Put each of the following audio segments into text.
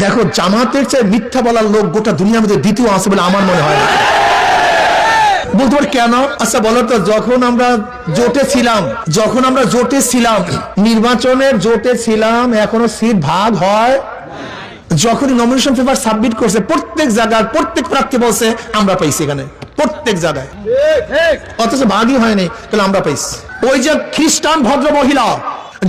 দেখো জামাতের চেয়ে মিথ্যা বলার লোক গোটা দুনিয়ার মধ্যে দ্বিতীয় আছে বলে আমার মনে হয় না। বলতে পারি কেন? আচ্ছা বলো তো, যখন আমরা জোটে ছিলাম নির্বাচনের জোটে ছিলাম, এখনো সিট ভাগ হয়। যখন নমিনেশন পেপার সাবমিট করছে প্রত্যেক জায়গায় প্রত্যেক প্রার্থী বলছে আমরা পাইছি এখানে প্রত্যেক জায়গায়, অথচ ভাগই হয়নি, তাহলে আমরা পাইছি। ওই যে খ্রিস্টান ভদ্র মহিলা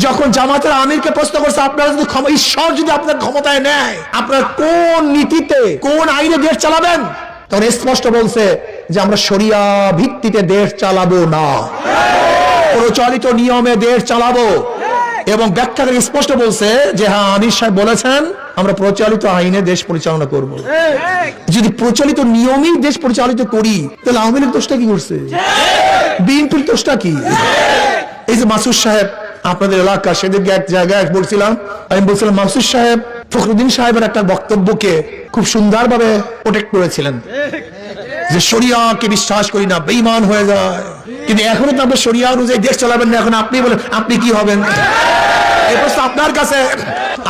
যখন জামাতের আমিরকে প্রশ্ন করছে, আপনারা যদি ঈশ্বর যদি আপনার ক্ষমতায় নেয়, আপনার কোন নীতিতে কোন আইনে দেশ চালাবেন? তখন স্পষ্ট বলছে যে আমরা শরিয়া ভিত্তিতে দেশ চালাবো না, প্রচলিত নিয়মে দেশ চালাবো। এবং ব্যাখ্যা থেকে স্পষ্ট বলছে যে হ্যাঁ আমির সাহেব বলেছেন আমরা প্রচলিত আইনে দেশ পরিচালনা করব। যদি প্রচলিত নিয়মেই দেশ পরিচালিত করি, তাহলে আওয়ামী লীগ দোষটা কি করছে? বিএনপির দোষটা কি? এই যে মাসুদ সাহেব আপনাদের এলাকা, সেদিকে এক জায়গায় বলছিলাম, আমি বলছিলাম মাসুদ সাহেব ফখরুদ্দিন সাহেবের একটা বক্তব্যকে খুব সুন্দরভাবে প্রোটেক্ট করেছিলেন যে শরিয়াকে বিশ্বাস করি না, বেঈমান হয়ে যায়। কিন্তু এখনো তো আপনার শরিয়া অনুযায়ী দেশ চালাবেন না, এখন আপনি বলেন আপনি কি হবেন? এই প্রশ্ন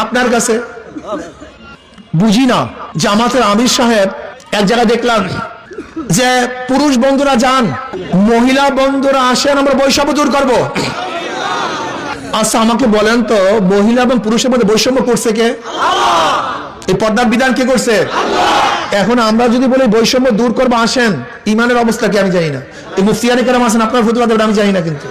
আপনার কাছে বুঝি না। জামাতের আমির সাহেব এক জায়গায় দেখলাম যে পুরুষ বন্ধুরা যান, মহিলা বন্ধুরা আসেন, আমরা বৈষম্য দূর করবো। আচ্ছা আমাকে বলেন তো, মহিলা এবং পুরুষের মধ্যে বৈষম্য করছে কে? এই পর্দার বিধান কে করছে? এখন আমরা যদি বলি বৈষম্য দূর করবো, আসেন, ইমানের অবস্থা কি আমি জানি না। এই মুফতিয়ানে কেরাম আছেন, আপনার ফতুয়া দেবেন আমি জানি না, কিন্তু